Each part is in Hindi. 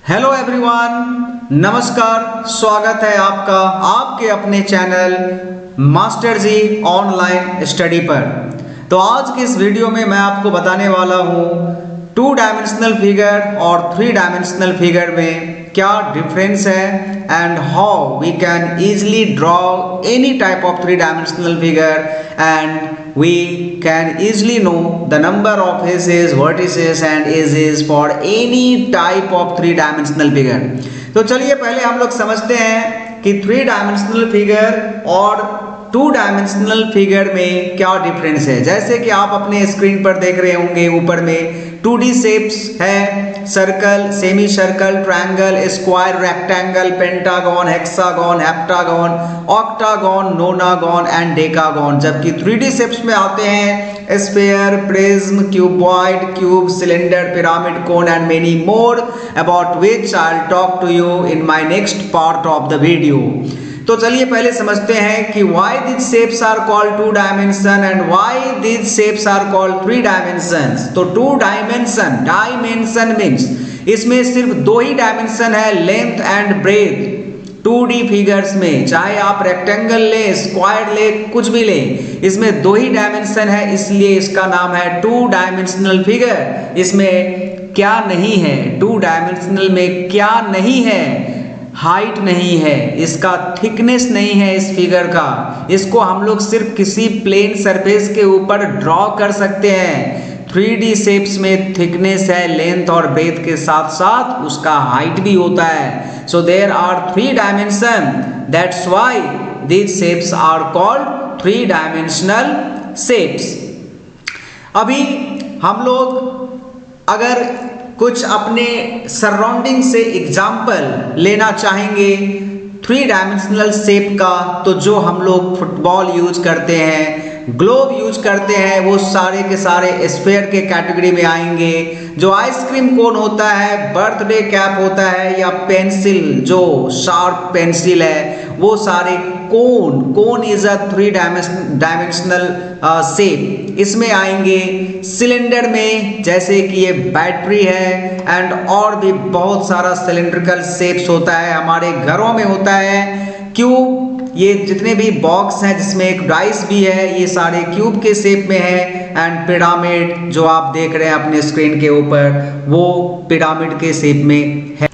हेलो एवरीवन, नमस्कार। स्वागत है आपका आपके अपने चैनल मास्टर जी ऑनलाइन स्टडी पर। तो आज की इस वीडियो में मैं आपको बताने वाला हूँ 2 डायमेंशनल फिगर और 3 डायमेंशनल फिगर में क्या डिफरेंस है and how we can easily draw any type of 3 dimensional figure and we can easily know the number of faces, vertices and edges for any type of 3 dimensional figure। तो चलिए पहले हम लोग समझते हैं कि 3 डायमेंशनल फिगर और 2 डायमेंशनल फिगर में क्या डिफरेंस है। जैसे कि आप अपने स्क्रीन पर देख रहे होंगे, ऊपर में 2D शेप्स है, circle, semi circle, triangle, square, rectangle, pentagon, hexagon, heptagon, octagon, nonagon and decagon. जबकि 3D शेप्स में आते हैं sphere, prism, cuboid, cube, cylinder, pyramid, cone and many more, about which I will talk to you in my next part of the video. तो चलिए पहले समझते हैं कि why these shapes are called 2 dimension and why these shapes are called 3 dimensions। तो 2 dimension means इसमें सिर्फ 2 ही डायमेंशन है, length and breadth. 2D figures में चाहे आप रेक्टेंगल ले, स्क्वायर ले, कुछ भी ले, इसमें 2 ही डायमेंशन है, इसलिए इसका नाम है 2 डायमेंशनल फिगर। इसमें क्या नहीं है, 2 डायमेंशनल में क्या नहीं है, हाइट नहीं है, इसका थिकनेस नहीं है इस फिगर का। इसको हम लोग सिर्फ किसी प्लेन सरफेस के ऊपर ड्रॉ कर सकते हैं। 3D शेप्स में थिकनेस है, लेंथ और ब्रेथ के साथ साथ उसका हाइट भी होता है। So there are 3 dimension, that's why these shapes are called 3 dimensional shapes. अभी हम लोग अगर कुछ अपने सराउंडिंग से एग्जाम्पल लेना चाहेंगे 3 डायमेंशनल शेप का, तो जो हम लोग फुटबॉल यूज करते हैं, ग्लोब यूज करते हैं, वो सारे के सारे स्फीयर के कैटेगरी में आएंगे। जो आइसक्रीम कोन होता है, बर्थडे कैप होता है, या पेंसिल जो शार्प पेंसिल है, वो सारे cone is a 3 dimensional shape, इसमें आएंगे। सिलेंडर में जैसे कि ये बैटरी है एंड और भी बहुत सारा सिलेंड्रिकल शेप्स होता है, हमारे घरों में होता है। क्यूब, ये जितने भी बॉक्स हैं जिसमें एक डाइस भी है, ये सारे क्यूब के शेप में है। एंड पिरामिड जो आप देख रहे हैं अपने स्क्रीन के ऊपर, वो पिरामिड के शेप में है।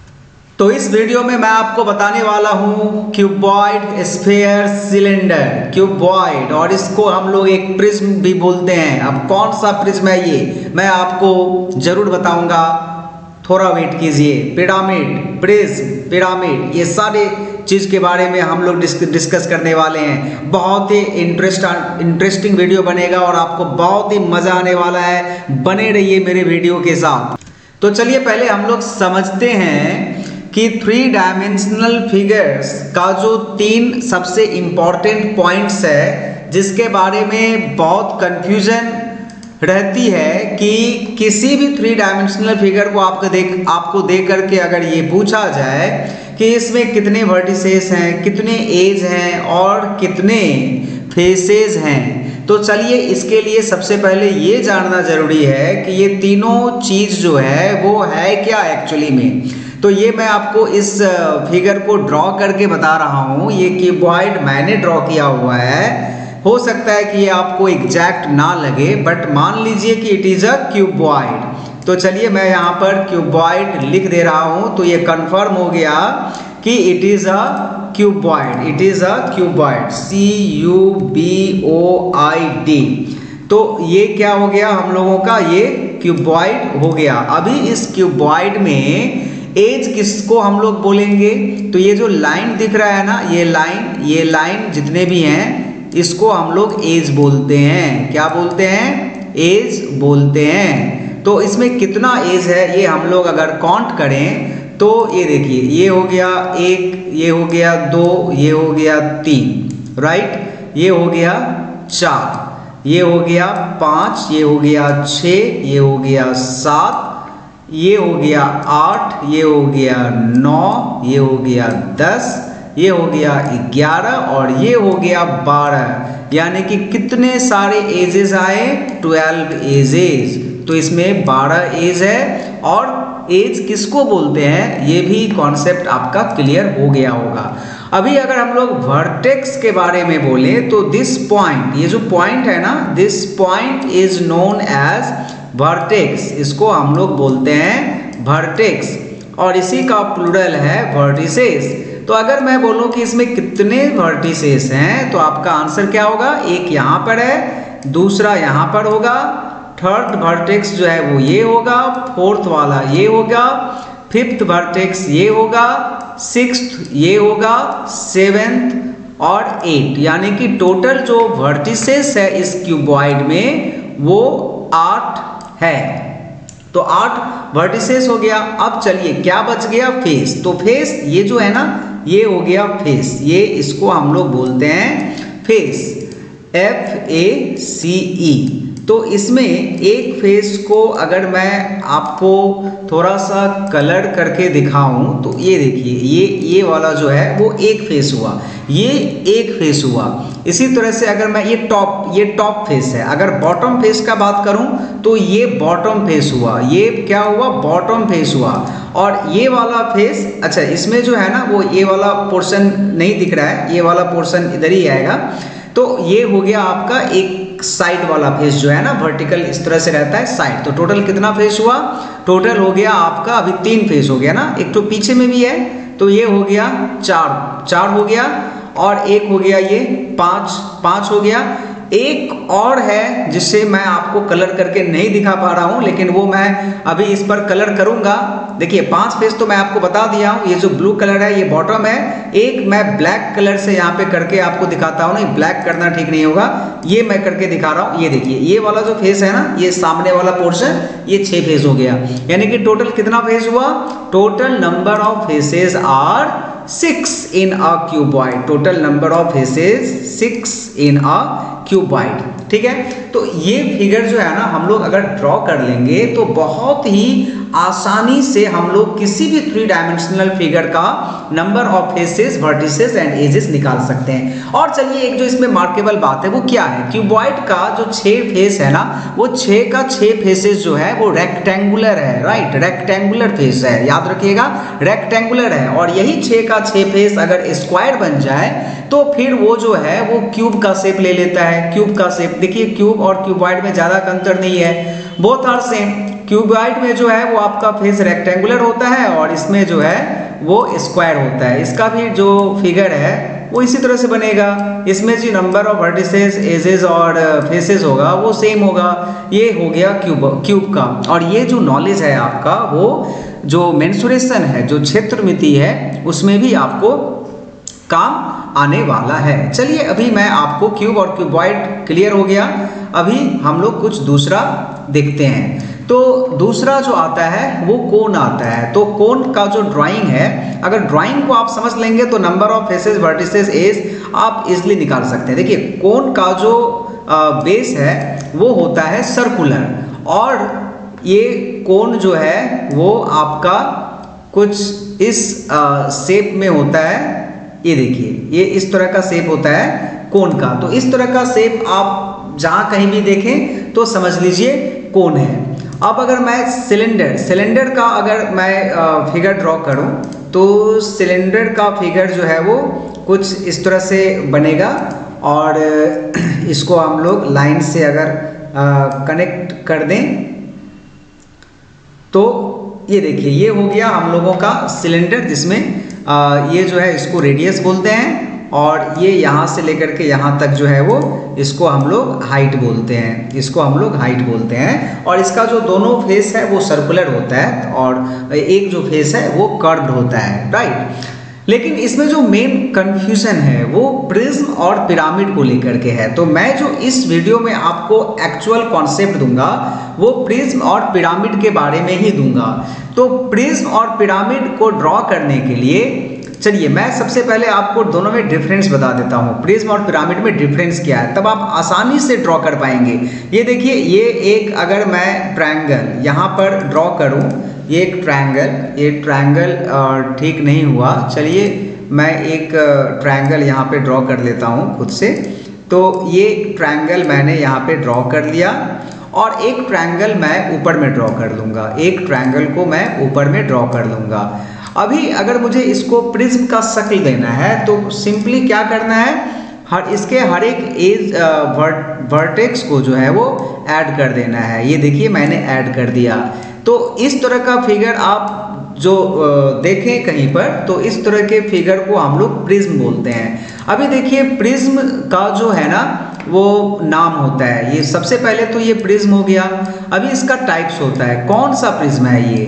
तो इस वीडियो में मैं आपको बताने वाला हूँ क्यूबॉइड, स्फीयर, सिलेंडर, क्यूबॉइड, और इसको हम लोग एक प्रिज्म भी बोलते हैं। अब कौन सा प्रिज्म है ये मैं आपको जरूर बताऊंगा, थोड़ा वेट कीजिए। पिरामिड, प्रिज्म, पिरामिड, ये सारे चीज के बारे में हम लोग डिस्कस करने वाले हैं। बहुत ही इंटरेस्टिंग वीडियो बनेगा और आपको बहुत ही मजा आने वाला है। बने रहिए मेरे वीडियो के साथ। तो चलिए पहले हम लोग समझते हैं कि 3 डायमेंशनल फिगर्स का जो 3 सबसे इंपॉर्टेंट पॉइंट्स है, जिसके बारे में बहुत कंफ्यूजन रहती है कि किसी भी 3 डायमेंशनल फिगर को आपको देख करके अगर ये पूछा जाए कि इसमें कितने वर्टिसेस हैं, कितने एज हैं और कितने फेसेस हैं, तो चलिए इसके लिए सबसे पहले ये जानना जरूरी है कि ये तीनों चीज जो है वो है क्या एक्चुअली में। तो ये मैं आपको इस फिगर को ड्रॉ करके बता रहा हूँ। ये क्यूबॉइड मैंने ड्रॉ किया हुआ है। हो सकता है कि ये आपको एग्जैक्ट ना लगे, बट मान लीजिए कि इट इज अ क्यूबॉइड। तो चलिए मैं यहाँ पर क्यूबॉइड लिख दे रहा हूँ, तो ये कंफर्म हो गया कि it is a cuboid, it is a cuboid, CUBOID। तो ये क्या हो गया हम लोगों का, ये क्यूबॉइड हो गया। अभी इस क्यूबॉइड में एज किसको हम लोग बोलेंगे, तो ये जो लाइन दिख रहा है ना, ये लाइन जितने भी हैं इसको हम लोग एज बोलते हैं। क्या बोलते हैं, एज बोलते हैं। तो इसमें कितना एज है ये हम लोग अगर काउंट करें तो ये देखिए, ये हो गया 1, ये हो गया 2, ये हो गया 3, राइट, ये हो गया 4, ये हो गया 5, ये हो गया 6, ये हो गया 7, ये हो गया 8, ये हो गया 9, ये हो गया 10, ये हो गया 11 और ये हो गया 12। यानी कि कितने सारे एजेस आए, 12 एजेस। तो इसमें 12 एज है और एज किसको बोलते हैं ये भी कॉन्सेप्ट आपका क्लियर हो गया होगा। अभी अगर हम लोग वर्टेक्स के बारे में बोले तो दिस पॉइंट, ये जो पॉइंट है ना, this point is known as vertex, इसको हम लोग बोलते हैं वर्टेक्स, और इसी का प्लूरल है वर्टिसेस। तो अगर मैं बोलूं कि इसमें कितने वर्टिसेस हैं तो आपका आंसर क्या होगा, एक यहाँ पर है, दूसरा यहाँ पर होगा, थर्ड वर्टेक्स जो है वो ये होगा, फोर्थ वाला ये होगा, फिफ्थ वर्टेक्स ये होगा, सिक्स्थ ये होगा, सेवेंथ और एट, यानी कि टोटल जो वर्टिसेस है इस क्यूबॉइड में वो 8 है। तो 8 वर्टिसेस हो गया। अब चलिए क्या बच गया, फेस। तो फेस ये जो है ना ये हो गया फेस, ये इसको हम लोग बोलते हैं फेस, FACE। तो इसमें एक फेस को अगर मैं आपको थोड़ा सा कलर करके दिखाऊं तो ये देखिए, ये वाला जो है वो एक फेस हुआ, ये एक फेस हुआ। इसी तरह से अगर मैं ये टॉप फेस है, अगर बॉटम फेस का बात करूं तो ये बॉटम फेस हुआ, ये क्या हुआ, बॉटम फेस हुआ। और ये वाला फेस, अच्छा इसमें जो है ना वो ये वाला पोर्शन नहीं दिख रहा है, ये वाला पोर्शन इधर ही आएगा। तो ये हो गया आपका एक साइड वाला फेस जो है ना, वर्टिकल इस तरह से रहता है साइड। तो टोटल कितना फेस हुआ, टोटल हो गया आपका अभी 3 फेस हो गया ना, एक तो पीछे में भी है, तो ये हो गया 4 हो गया, और एक हो गया ये 5 हो गया। एक और है जिससे मैं आपको कलर करके नहीं दिखा पा रहा हूं, लेकिन वो मैं अभी इस पर कलर करूंगा। देखिए 5 फेस तो मैं आपको बता दिया हूं, ये जो ब्लू कलर है ये बॉटम है। एक मैं ब्लैक कलर से यहाँ पे करके आपको दिखाता हूं, नहीं ब्लैक करना ठीक नहीं होगा, ये मैं करके दिखा रहा हूं। ये देखिए ये वाला जो फेस है ना, ये सामने वाला पोर्शन, ये 6 फेस हो गया। यानी कि टोटल कितना फेस हुआ, total number of faces are 6 in a cuboid, total number of faces 6 in a cuboid। ठीक है, तो ये फिगर जो है ना हम लोग अगर ड्रॉ कर लेंगे तो बहुत ही आसानी से हम लोग किसी भी 3 डायमेंशनल फिगर का number of faces, vertices and edges निकाल सकते हैं। और चलिए एक जो इसमें मार्केबल बात है वो क्या है, क्यूबॉइड का जो 6 फेस है ना, वो 6 का 6 फेसेस जो है वो रेक्टेंगुलर है, राइट, रेक्टेंगुलर फेस है, याद रखिएगा रेक्टेंगुलर है। और यही 6 का 6 फेस अगर स्क्वायर बन जाए तो फिर वो जो है वो क्यूब का शेप ले लेता है, क्यूब का शेप। देखिए क्यूब और क्यूबॉइड में ज्यादा अंतर नहीं है, बोथ आर सेम। क्यूबॉइड में जो है वो आपका फेस रेक्टेंगुलर होता है और इसमें जो है वो स्क्वायर होता है। इसका भी जो फिगर है वो इसी तरह से बनेगा, इसमें जो नंबर ऑफ वर्टिसेस, एजेस और फेसेस होगा वो सेम होगा। ये हो गया क्यूब का। और ये जो नॉलेज है आपका वो जो मेंसुरेशन है, जो क्षेत्रमिति है, उसमें भी आपको काम आने वाला है। चलिए अभी मैं आपको क्यूब और क्यूबॉइड क्लियर हो गया, अभी हम लोग कुछ दूसरा देखते हैं। तो दूसरा जो आता है वो कोन आता है। तो कोन का जो ड्राइंग है, अगर ड्राइंग को आप समझ लेंगे तो number of faces, vertices, edge आप इजिली निकाल सकते हैं। देखिए कोन का जो बेस है वो होता है सर्कुलर, और ये कोन जो है वो आपका कुछ इस शेप में होता है। ये देखिए ये इस तरह का शेप होता है कोन का। तो इस तरह का शेप आप जहां कहीं भी देखें तो समझ लीजिए कोन है। अब अगर मैं सिलेंडर का अगर मैं फिगर ड्रॉ करूं तो सिलेंडर का फिगर जो है वो कुछ इस तरह से बनेगा, और इसको हम लोग लाइन से अगर कनेक्ट कर दें तो ये देखिए ये हो गया हम लोगों का सिलेंडर, जिसमें ये जो है इसको रेडियस बोलते हैं, और ये यहाँ से लेकर के यहाँ तक जो है वो इसको हम लोग हाइट बोलते हैं, इसको हम लोग हाइट बोलते हैं। और इसका जो दोनों फेस है वो सर्कुलर होता है और एक जो फेस है वो कर्व्ड होता है, राइट। लेकिन इसमें जो मेन कंफ्यूजन है वो प्रिज्म और पिरामिड को लेकर के है। तो मैं जो इस वीडियो में आपको एक्चुअल कॉन्सेप्ट दूंगा वो प्रिज्म और पिरामिड के बारे में ही दूंगा। तो प्रिज्म और पिरामिड को ड्रॉ करने के लिए चलिए मैं सबसे पहले आपको दोनों में डिफरेंस बता देता हूँ, प्रिज्म और पिरामिड में डिफरेंस क्या है, तब आप आसानी से ड्रॉ कर पाएंगे। ये देखिए ये एक अगर मैं ट्रायंगल यहाँ पर ड्रॉ करूँ, ये एक ट्रायंगल, ये ट्रायंगल ठीक नहीं हुआ, चलिए मैं एक ट्रायंगल यहाँ पे ड्रॉ कर लेता हूँ खुद से। तो ये ट्रायंगल मैंने यहाँ पे ड्रॉ कर लिया, और एक ट्रायंगल मैं ऊपर में ड्रॉ कर लूँगा, एक ट्रायंगल को मैं ऊपर में ड्रॉ कर लूँगा। अभी अगर मुझे इसको प्रिज्म का शक्ल देना है तो सिंपली क्या करना है, इसके हर एक एज वर्टेक्स को जो है वो ऐड कर देना है। ये देखिए मैंने ऐड कर दिया। तो इस तरह का फिगर आप जो देखें कहीं पर, तो इस तरह के फिगर को हम लोग प्रिज्म बोलते हैं। अभी देखिए प्रिज्म का जो है ना वो नाम होता है, ये सबसे पहले तो ये प्रिज्म हो गया। अभी इसका टाइप्स होता है, कौन सा प्रिज्म है ये,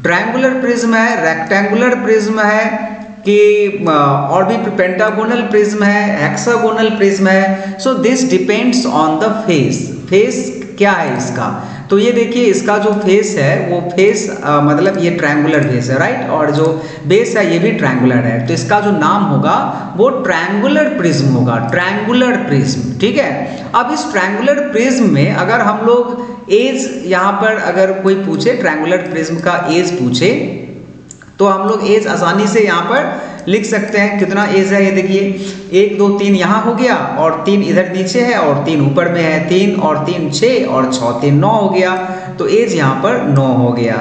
ट्रायंगुलर प्रिज्म है, रेक्टेंगुलर प्रिज्म है कि और भी पेंटागोनल प्रिज्म है, हेक्सागोनल प्रिज्म है। So this depends on the face. Face क्या है इसका, तो ये देखिए इसका जो फेस है वो फेस मतलब ये ट्रायंगुलर फेस है, राइट, और जो बेस है ये भी ट्रायंगुलर है। तो इसका जो नाम होगा वो ट्रायंगुलर प्रिज्म होगा, ट्रायंगुलर प्रिज्म, ठीक है। अब इस ट्रायंगुलर प्रिज्म में अगर हम लोग एज यहाँ पर अगर कोई पूछे, ट्रायंगुलर प्रिज्म का एज पूछे, तो हम लोग एज आसानी से यहाँ पर लिख सकते हैं। कितना एज है ये देखिए, 1 2 3 यहाँ हो गया और 3 इधर नीचे है और 3 ऊपर में है, 3 और 3 6 और 6 3 9 हो गया। तो एज यहाँ पर 9 हो गया।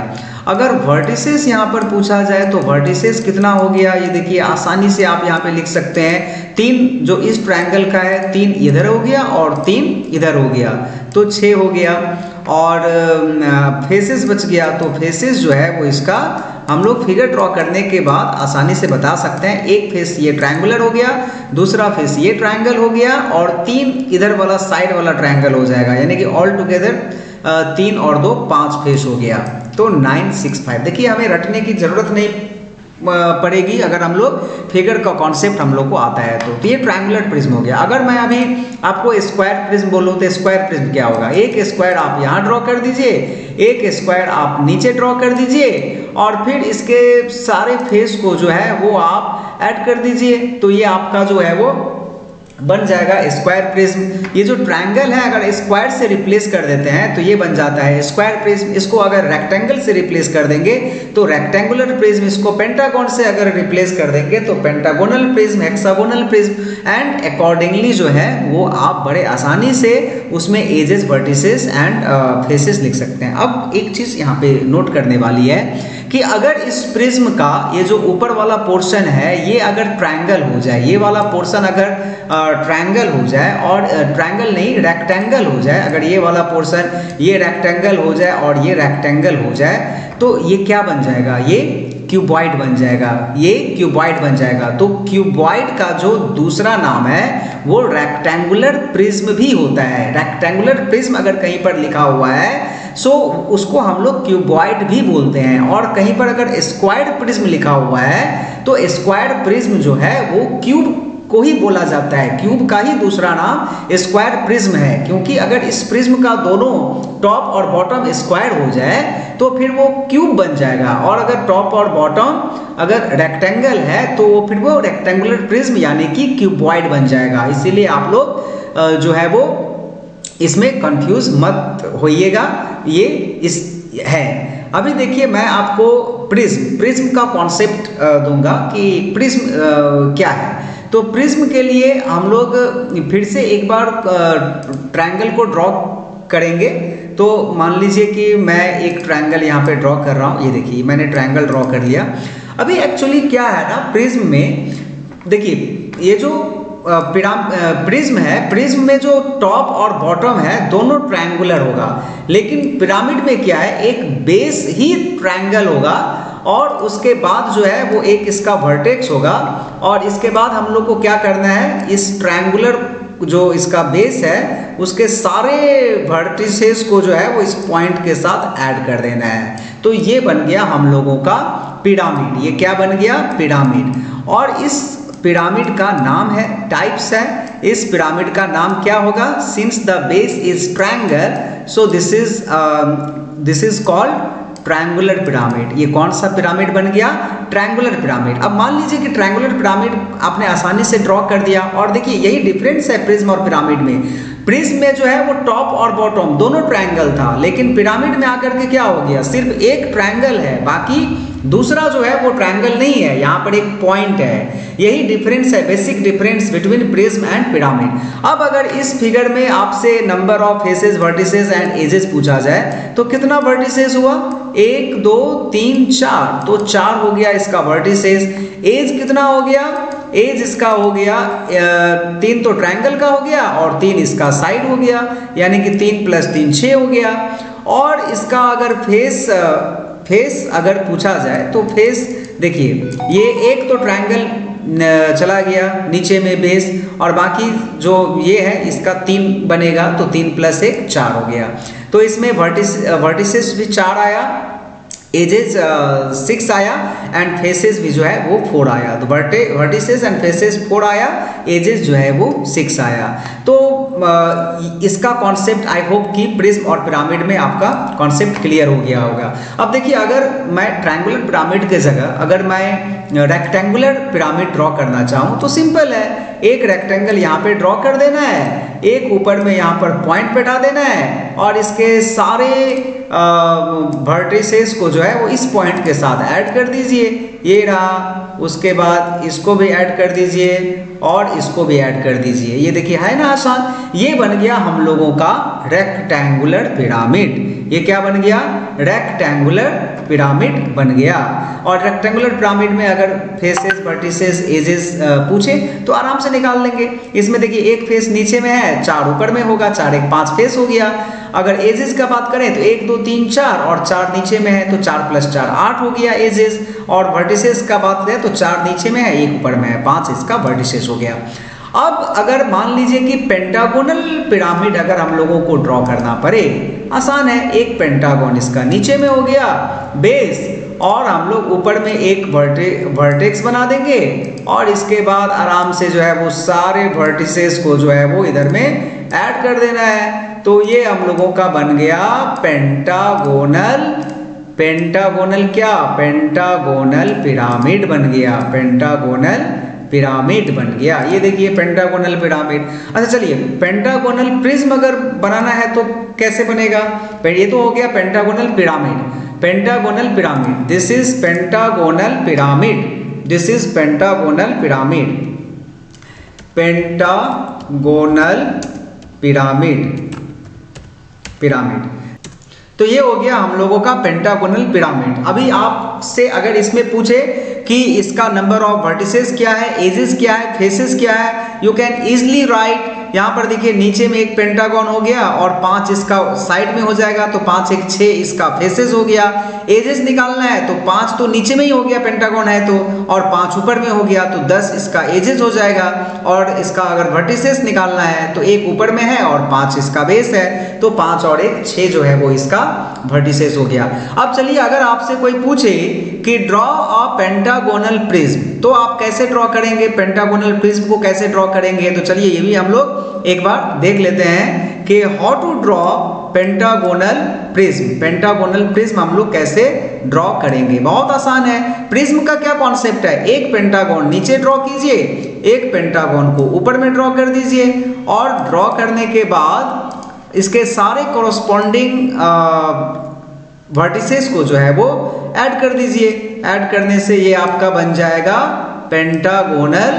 अगर वर्टिसेस यहाँ पर पूछा जाए तो वर्टिसेस कितना हो गया, ये देखिए आसानी से आप यहाँ पे लिख सकते हैं। 3 जो इस ट्रायंगल का है, 3 इधर हो गया और 3 इधर हो गया, तो 6 हो गया। और फेसेस बच गया, तो फेसेस जो है वो इसका हम लोग फिगर ड्रॉ करने के बाद आसानी से बता सकते हैं। एक फेस ये ट्रायंगुलर हो गया, दूसरा फेस ये ट्रायंगल हो गया और 3 इधर वाला साइड वाला ट्रायंगल हो जाएगा, यानी कि ऑल टुगेदर 3 और 2 5 फेस हो गया। तो 9 6 5। देखिए हमें रटने की जरूरत नहीं पड़ेगी अगर हम लोग फिगर का कॉन्सेप्ट हम लोग को आता है तो ये ट्रायंगुलर प्रिज्म हो गया। अगर मैं अभी आपको स्क्वायर प्रिज्म बोलूँ तो स्क्वायर प्रिज्म क्या होगा, एक स्क्वायर आप यहाँ ड्रॉ कर दीजिए, एक स्क्वायर आप नीचे ड्रॉ कर दीजिए और फिर इसके सारे फेस को जो है वो आप ऐड कर दीजिए, तो ये आपका जो है वो बन जाएगा स्क्वायर प्रिज्म। ये जो ट्रायंगल है अगर स्क्वायर से रिप्लेस कर देते हैं तो ये बन जाता है स्क्वायर प्रिज्म। इसको अगर रेक्टेंगल से रिप्लेस कर देंगे तो रेक्टेंगुलर प्रिज्म। इसको पेंटागन से अगर रिप्लेस कर देंगे तो pentagonal prism, hexagonal prism. And accordingly जो है वो आप बड़े आसानी से उसमें एजेस, वर्टिसेस एंड फेसेस लिख सकते हैं। अब एक चीज यहाँ पे नोट करने वाली है कि अगर इस प्रिज्म का ये जो ऊपर वाला पोर्शन है ये अगर ट्रायंगल हो जाए, ये वाला पोर्शन अगर ट्रायंगल हो जाए और ट्रायंगल नहीं रेक्टेंगल हो जाए, अगर ये वाला पोर्शन ये रेक्टेंगल हो जाए और ये रेक्टेंगल हो जाए तो ये क्या बन जाएगा, ये क्यूबॉइड बन जाएगा, ये क्यूबॉइड बन जाएगा। तो क्यूबॉइड का जो दूसरा नाम है वो रेक्टेंगुलर प्रिज्म भी होता है। रेक्टेंगुलर प्रिज्म अगर कहीं पर लिखा हुआ है सो उसको हम लोग क्यूबॉइड भी बोलते हैं। और कहीं पर अगर स्क्वायर्ड प्रिज्म लिखा हुआ है तो स्क्वायर्ड प्रिज्म जो है वो क्यूब को ही बोला जाता है। क्यूब का ही दूसरा नाम स्क्वायर प्रिज्म है, क्योंकि अगर इस प्रिज्म का दोनों टॉप और बॉटम स्क्वायर हो जाए तो फिर वो क्यूब बन जाएगा। और अगर टॉप और बॉटम अगर रेक्टेंगल है तो वो फिर वो रेक्टेंगुलर प्रिज्म यानी कि क्यूबॉइड बन जाएगा। इसीलिए आप लोग जो है वो इसमें कंफ्यूज मत होइएगा, ये इस है। अभी देखिए मैं आपको प्रिज्म का कॉन्सेप्ट दूंगा कि प्रिज्म क्या है। तो प्रिज्म के लिए हम लोग फिर से एक बार ट्रायंगल को ड्रॉ करेंगे। तो मान लीजिए कि मैं एक ट्रायंगल यहाँ पे ड्रॉ कर रहा हूँ, ये देखिए मैंने ट्रायंगल ड्रॉ कर लिया। अभी एक्चुअली क्या है ना प्रिज्म में, देखिए ये जो प्रिज्म है, प्रिज्म में जो टॉप और बॉटम है दोनों ट्रायंगुलर होगा, लेकिन पिरामिड में क्या है एक बेस ही ट्रायंगल होगा और उसके बाद जो है वो एक इसका वर्टेक्स होगा। और इसके बाद हम लोग को क्या करना है, इस ट्रायंगुलर जो इसका बेस है उसके सारे वर्टिसेस को जो है वो इस पॉइंट के साथ ऐड कर देना है। तो ये बन गया हम लोगों का पिरामिड। ये क्या बन गया, पिरामिड। और इस पिरामिड का नाम है, टाइप्स है। इस पिरामिड का नाम क्या होगा, since the base is triangle so this is called triangular pyramid. ये कौन सा पिरामिड बन गया, ट्रायंगुलर पिरामिड। अब मान लीजिए कि ट्रायंगुलर पिरामिड आपने आसानी से ड्रॉ कर दिया और देखिए यही डिफरेंस है प्रिज्म और पिरामिड में। प्रिज्म में जो है वो टॉप और बॉटम दोनों ट्रायंगल था, लेकिन पिरामिड में आकर के क्या हो गया, सिर्फ एक ट्रायंगल है, बाकी दूसरा जो है वो ट्रायंगल नहीं है, यहाँ पर एक पॉइंट है। यही डिफरेंस है, basic difference between prism and pyramid. अब अगर इस फिगर में आपसे number of faces, vertices and edges पूछा जाए तो कितना वर्टिसेस हुआ, 1 2 3 4, तो 4 हो गया इसका वर्टिसेस। एज कितना हो गया, एज इसका हो गया 3 तो ट्रायंगल का हो गया और 3 इसका साइड हो गया, यानी कि 3 + 3 6 हो गया। और इसका अगर फेस अगर पूछा जाए तो फेस देखिए, ये एक तो ट्रायंगल चला गया नीचे में बेस, और बाकी जो ये है इसका 3 बनेगा, तो 3 + 1 4 हो गया। तो इसमें वर्टिसेस भी 4 आया, एजेस 6 आया एंड फेसेस भी जो है वो 4 आया। तो वर्टिसेस एंड फेसेस 4 आया, एजेस जो है वो 6 आया। तो इसका कॉन्सेप्ट आई होप कि प्रिज्म और पिरामिड में आपका कॉन्सेप्ट क्लियर हो गया होगा। अब देखिए, अगर मैं ट्रायंगुलर पिरामिड के जगह अगर मैं रेक्टेंगुलर पिरामिड ड्रॉ करना चाहूँ तो सिंपल है, एक रेक्टेंगल यहाँ पे ड्रॉ कर देना है, एक ऊपर में यहाँ पर पॉइंट बैठा देना है और इसके सारे वर्टिसेस को जो है वो इस पॉइंट के साथ ऐड कर दीजिए, ये रहा। उसके बाद इसको भी ऐड कर दीजिए और इसको भी ऐड कर दीजिए। ये देखिए है ना आसान, ये बन गया हम लोगों का रेक्टेंगुलर पिरामिड। ये क्या बन गया, रेक्टेंगुलर पिरामिड बन गया। और रेक्टेंगुलर पिरामिड में अगर फेसेस, वर्टिसेस, एजेस पूछे तो आराम से निकाल लेंगे। इसमें देखिए एक फेस नीचे में है, 4 ऊपर में होगा, 4 1 5 फेस हो गया। अगर एजेस का बात करें तो 1 2 3 4 और 4 नीचे में है, तो 4 + 4 8 हो गया एजेस। और वर्टिसेस का बात करें तो 4 नीचे में है, 1 ऊपर में है, 5 इसका वर्टिसेस हो गया। अब अगर मान लीजिए कि पेंटागोनल पिरामिड अगर हम लोगों को ड्रॉ करना पड़े, आसान है, एक पेंटागन इसका नीचे में हो गया बेस, और हम लोग ऊपर में एक वर्टेक्स बना देंगे और इसके बाद आराम से जो है वो सारे वर्टिसेस को जो है वो इधर में ऐड कर देना है। तो ये हम लोगों का बन गया पेंटागोनल क्या, पेंटागोनल पिरामिड बन गया, पेंटागोनल पिरामिड बन गया। ये देखिए पेंटागोनल पिरामिड। अच्छा चलिए, पेंटागोनल प्रिज्म अगर बनाना है तो कैसे बनेगा, ये तो हो गया pentagonal pyramid. Pentagonal pyramid, this is pentagonal pyramid, this is pentagonal pyramid, pentagonal pyramid. तो ये हो गया हम लोगों का पेंटागोनल पिरामिड। अभी आपसे अगर इसमें पूछे कि इसका नंबर ऑफ वर्टिसेस क्या है, एजेस क्या है, फेसेस क्या है, यू कैन इजिली राइट। यहाँ पर देखिए नीचे में एक पेंटागन हो गया और 5 इसका साइड में हो जाएगा, तो 5 1 6 इसका फेसेस हो गया। एजेस निकालना है तो 5 तो नीचे में ही हो गया पेंटागन है तो, और 5 ऊपर में हो गया तो 10 इसका एजेस हो जाएगा। और इसका अगर वर्टिसेस निकालना है तो 1 ऊपर में है और 5 इसका बेस है, तो 5 और 1 6 जो है वो इसका वर्टिसेस हो गया। अब चलिए, अगर आपसे कोई पूछे कि ड्रॉ अ पेंटागोनल प्रिज्म, तो आप कैसे ड्रॉ करेंगे, पेंटागोनल प्रिज्म को कैसे ड्रॉ करेंगे, तो चलिए ये भी हम लोग एक बार देख लेते हैं कि how to draw pentagonal prism. Pentagonal prism हम लोग कैसे ड्रॉ करेंगे, बहुत आसान है। प्रिज्म का क्या कॉन्सेप्ट है, एक पेंटागन नीचे ड्रॉ कीजिए, एक पेंटागन को ऊपर में ड्रॉ कर दीजिए, और ड्रॉ करने के बाद इसके सारे कोरस्पॉन्डिंग वर्टिसेस को जो है वो ऐड कर दीजिए। ऐड करने से ये आपका बन जाएगा पेंटागोनल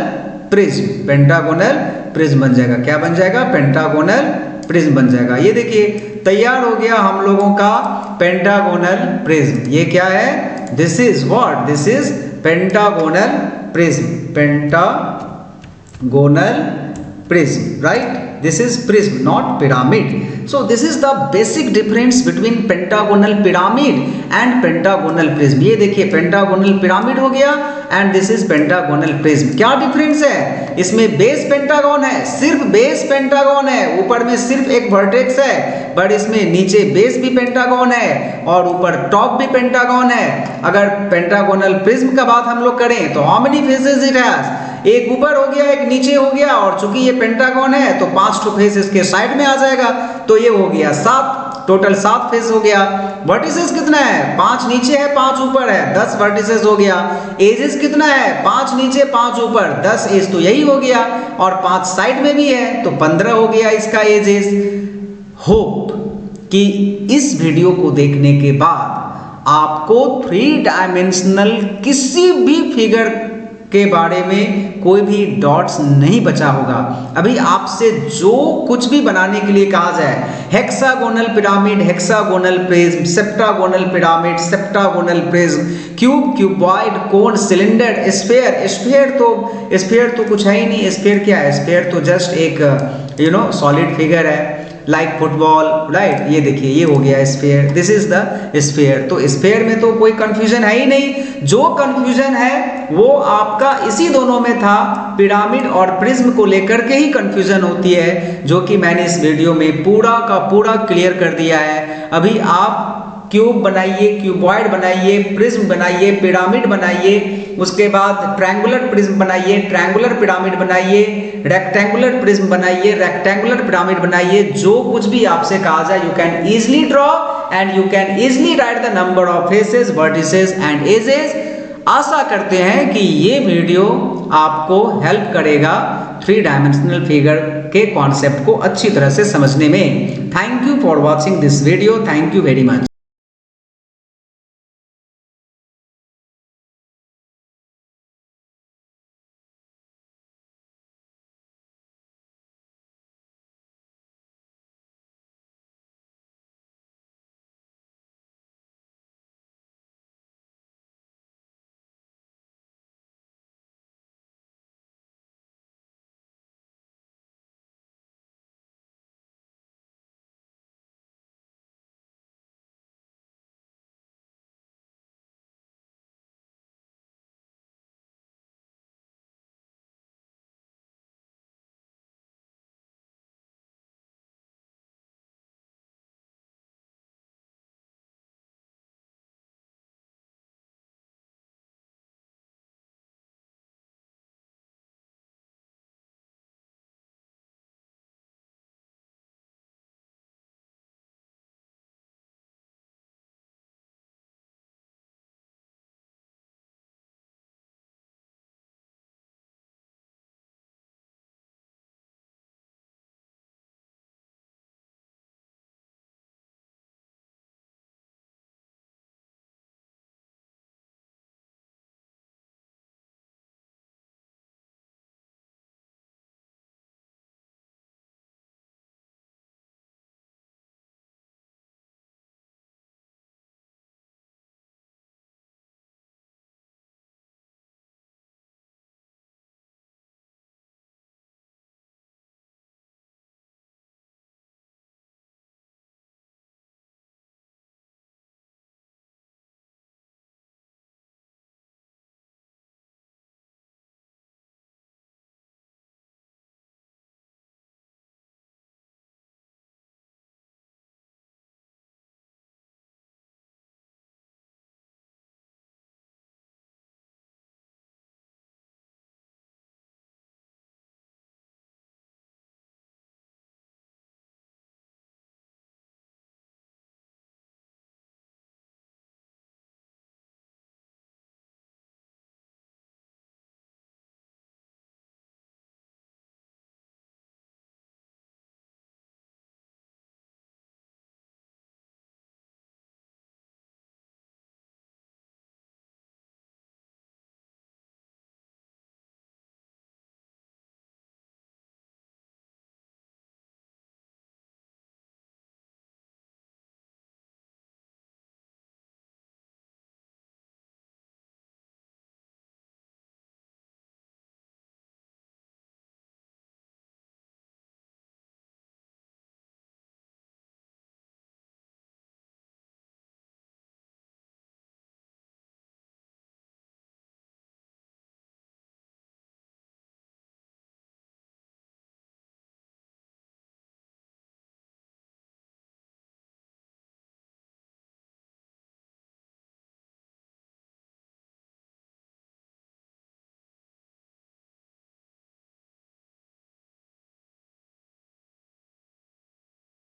प्रिज्म, पेंटागोनल प्रिज्म बन जाएगा। क्या बन जाएगा, पेंटागोनल प्रिज्म बन जाएगा। ये देखिए तैयार हो गया हम लोगों का पेंटागोनल प्रिज्म। ये क्या है, this is what, this is pentagonal prism, pentagonal prism, right. This is prism, not pyramid. So this is the basic difference between pentagonal pyramid and pentagonal prism. ये देखिए पेंटागोनल पिरामिड हो गया and this is pentagonal prism. क्या डिफरेंस है, इसमें बेस पेंटागन है, सिर्फ बेस पेंटागन है, ऊपर में सिर्फ एक वर्टेक्स है, बट इसमें नीचे बेस भी पेंटागन है और ऊपर टॉप भी पेंटागन है। अगर पेंटागोनल प्रिज्म का बात हम लोग करें तो how many faces it has, एक ऊपर हो गया, एक नीचे हो गया, और चूंकि ये पेंटागन है तो 5 फेस इसके साइड में आ जाएगा, तो ये हो गया 7। टोटल 7 फेस हो गया। वर्टिसेस कितना है, 5 नीचे है 5 ऊपर है, 10 वर्टिसेस हो गया। एजेस कितना है, 5 नीचे 5 ऊपर, 10 एज तो यही हो गया, और 5 साइड में भी है तो 15 हो गया इसका एजेस। होप कि इस वीडियो को देखने के बाद आपको 3 डायमेंशनल किसी भी फिगर के बारे में कोई भी डॉट्स नहीं बचा होगा। अभी आपसे जो कुछ भी बनाने के लिए कहा जाए, hexagonal pyramid, hexagonal prism, septagonal pyramid, septagonal prism, cube, cuboid, cone, cylinder, sphere, sphere तो कुछ है ही नहीं। स्फीयर क्या है, स्फीयर तो जस्ट एक सॉलिड फिगर है लाइक फुटबॉल, राइट। ये देखिए ये हो गया sphere, this is the sphere. तो स्फीयर में तो कोई कंफ्यूजन है ही नहीं। जो कंफ्यूजन है वो आपका इसी दोनों में था, पिरामिड और प्रिज्म को लेकर के ही कंफ्यूजन होती है, जो कि मैंने इस वीडियो में पूरा का पूरा क्लियर कर दिया है। अभी आप क्यूब बनाइए, क्यूबॉइड बनाइए, प्रिज्म बनाइए, पिरामिड बनाइए, उसके बाद ट्रायंगुलर प्रिज्म बनाइए, ट्रायंगुलर पिरामिड बनाइए, रेक्टेंगुलर प्रिज्म बनाइए, रेक्टेंगुलर पिरामिड बनाइए। जो कुछ भी आपसे कहा जाए you can easily draw and you can easily write the number of faces, vertices and edges. आशा करते हैं कि ये वीडियो आपको हेल्प करेगा 3 डायमेंशनल फिगर के कॉन्सेप्ट को अच्छी तरह से समझने में। Thank you for watching this video, thank you very much.